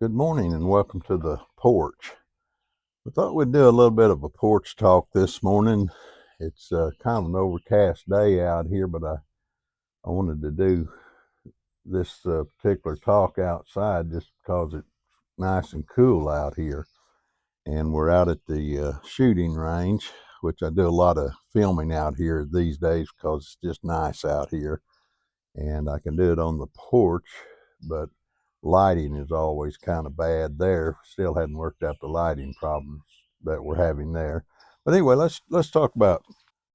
Good morning and welcome to the porch. We thought we'd do a little bit of a porch talk this morning. It's kind of an overcast day out here, but I wanted to do this particular talk outside just because it's nice and cool out here. And we're out at the shooting range, which I do a lot of filming out here these days because it's just nice out here. And I can do it on the porch, but lighting is always kind of bad there. Still hadn't worked out the lighting problems that we're having there. But anyway, let's talk about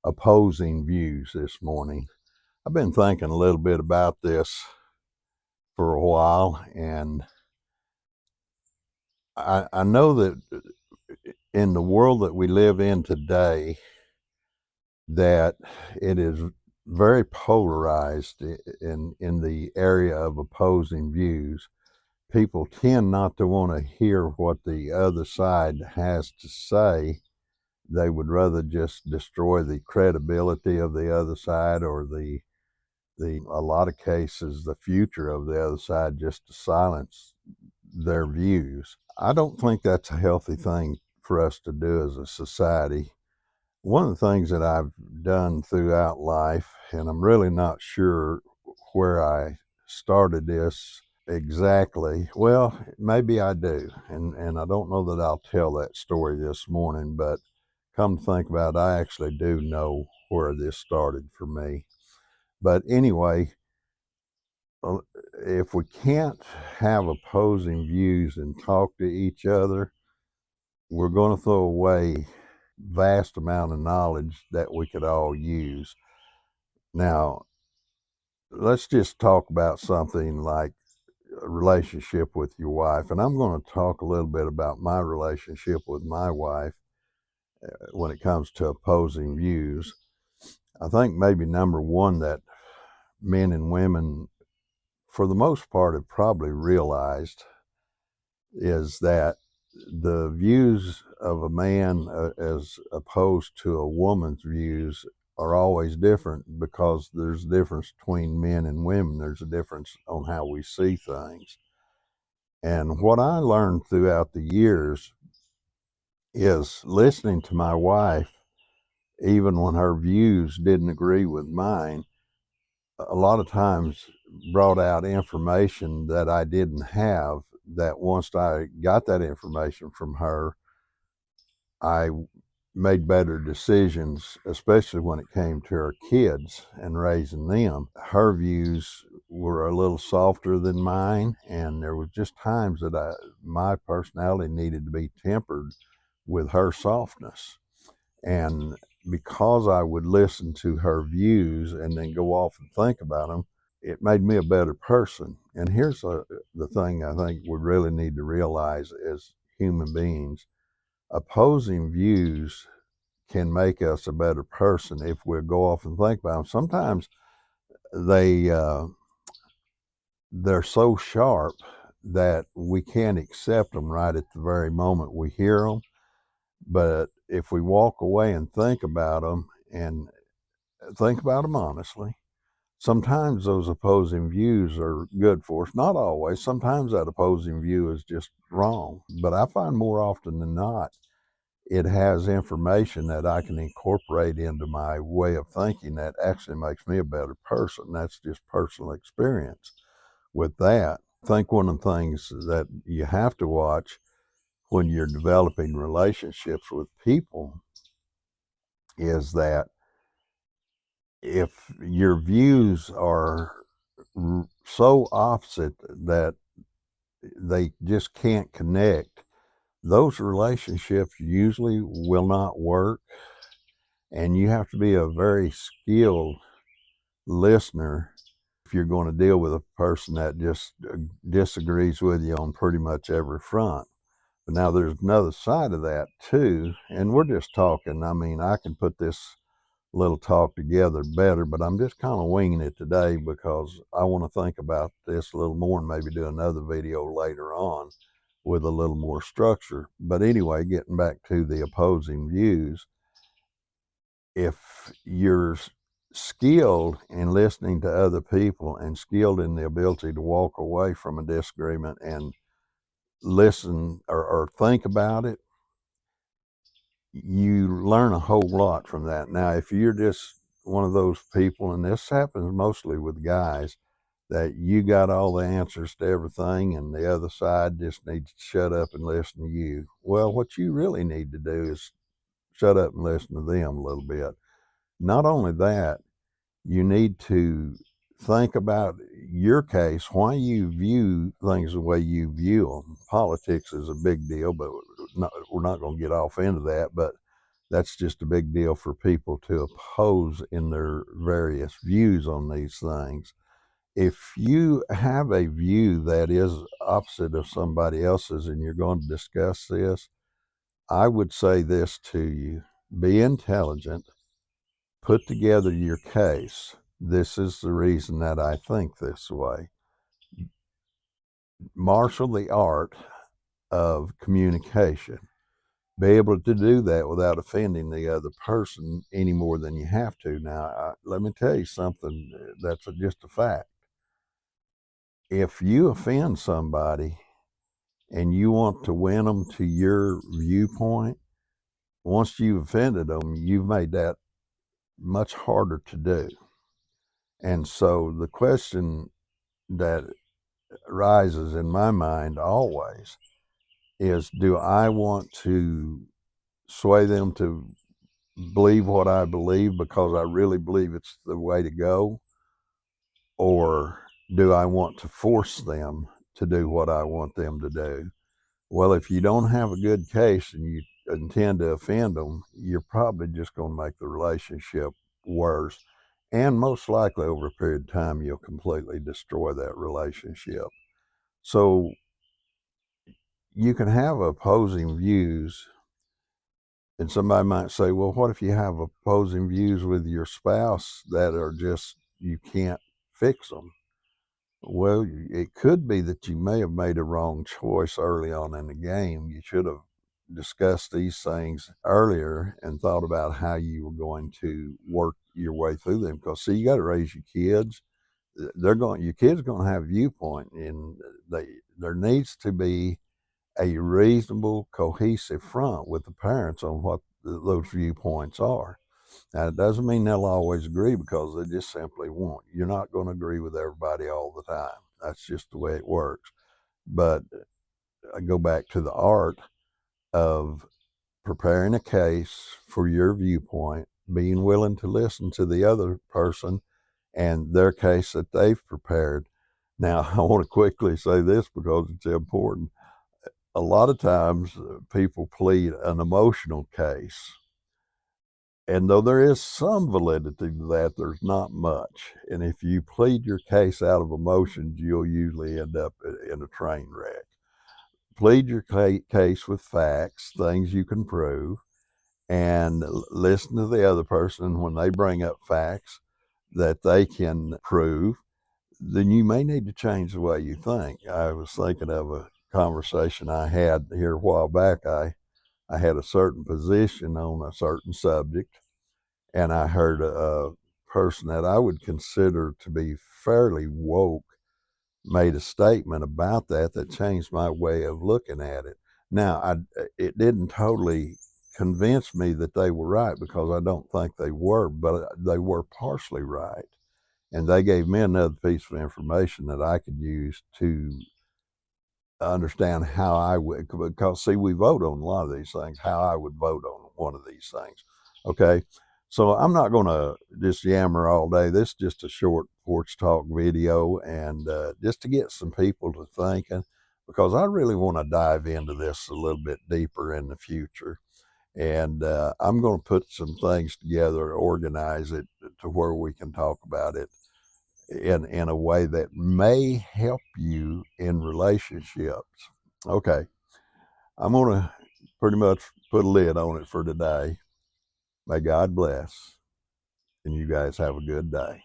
opposing views this morning. I've been thinking a little bit about this for a while, and I know that in the world that we live in today, that it is very polarized in the area of opposing views. People tend not to want to hear what the other side has to say. They would rather just destroy the credibility of the other side, or a lot of cases the future of the other side, just to silence their views. I don't think that's a healthy thing for us to do as a society. One of the things that I've done throughout life, and I'm really not sure where I started this exactly. Well, maybe I do, and I don't know that I'll tell that story this morning, but come to think about it, I actually do know where this started for me. But anyway, if we can't have opposing views and talk to each other, we're going to throw away vast amount of knowledge that we could all use. Now, let's just talk about something like a relationship with your wife. And I'm going to talk a little bit about my relationship with my wife when it comes to opposing views. I think maybe number one that men and women, for the most part, have probably realized is that the views of a man as opposed to a woman's views are always different, because there's a difference between men and women. There's a difference on how we see things. And what I learned throughout the years is listening to my wife, even when her views didn't agree with mine, a lot of times brought out information that I didn't have, that once I got that information from her, I made better decisions, especially when it came to her kids and raising them. Her views were a little softer than mine, and there was just times that my personality needed to be tempered with her softness. And because I would listen to her views and then go off and think about them, it made me a better person. And here's the thing I think we really need to realize as human beings: opposing views can make us a better person if we go off and think about them. Sometimes they they're so sharp that we can't accept them right at the very moment we hear them. But if we walk away and think about them, and think about them honestly, sometimes those opposing views are good for us. Not always. Sometimes that opposing view is just wrong. But I find more often than not, it has information that I can incorporate into my way of thinking that actually makes me a better person. That's just personal experience with that. I think one of the things that you have to watch when you're developing relationships with people is that if your views are so opposite that they just can't connect, those relationships usually will not work. And you have to be a very skilled listener if you're going to deal with a person that just disagrees with you on pretty much every front. But now there's another side of that too, and we're just talking. I mean, I can put this little talk together better, but I'm just kind of winging it today because I want to think about this a little more and maybe do another video later on with a little more structure. But anyway, getting back to the opposing views, if you're skilled in listening to other people and skilled in the ability to walk away from a disagreement and listen or think about it, you learn a whole lot from that. Now, if you're just one of those people, and this happens mostly with guys, that you got all the answers to everything and the other side just needs to shut up and listen to you. Well, what you really need to do is shut up and listen to them a little bit. Not only that, you need to think about your case, why you view things the way you view them. Politics is a big deal, but we're not going to get off into that. But that's just a big deal for people to oppose in their various views on these things. If you have a view that is opposite of somebody else's and you're going to discuss this, I would say this to you: be intelligent, put together your case. This is the reason that I think this way. Marshal the art of communication. Be able to do that without offending the other person any more than you have to. Now, let me tell you something that's just a fact. If you offend somebody and you want to win them to your viewpoint, once you've offended them, you've made that much harder to do. And so the question that rises in my mind always is, do I want to sway them to believe what I believe because I really believe it's the way to go? Or do I want to force them to do what I want them to do? Well, if you don't have a good case and you intend to offend them, you're probably just going to make the relationship worse. And most likely over a period of time, you'll completely destroy that relationship. So you can have opposing views, and somebody might say, well, what if you have opposing views with your spouse that are just, you can't fix them? Well, it could be that you may have made a wrong choice early on in the game. You should have discussed these things earlier and thought about how you were going to work your way through them. Because see, you got to raise your kids. Your kids are going to have viewpoint, and there needs to be a reasonable, cohesive front with the parents on what those viewpoints are. Now, it doesn't mean they'll always agree, because they just simply won't. You're not going to agree with everybody all the time. That's just the way it works. But I go back to the art of preparing a case for your viewpoint, being willing to listen to the other person and their case that they've prepared. Now, I want to quickly say this because it's important. A lot of times people plead an emotional case. And though there is some validity to that, there's not much. And if you plead your case out of emotions, you'll usually end up in a train wreck. Plead your case with facts, things you can prove, and listen to the other person. When they bring up facts that they can prove, then you may need to change the way you think. I was thinking of a conversation I had here a while back. I had a certain position on a certain subject, and I heard a person that I would consider to be fairly woke made a statement about that changed my way of looking at it. Now, it didn't totally convince me that they were right, because I don't think they were, but they were partially right. And they gave me another piece of information that I could use to understand how I would, because see, we vote on a lot of these things, how I would vote on one of these things. Okay. So I'm not going to just yammer all day. This is just a short porch talk video, and just to get some people to thinking, because I really want to dive into this a little bit deeper in the future. And I'm going to put some things together, organize it to where we can talk about it in a way that may help you in relationships. Okay, I'm going to pretty much put a lid on it for today. May God bless, and you guys have a good day.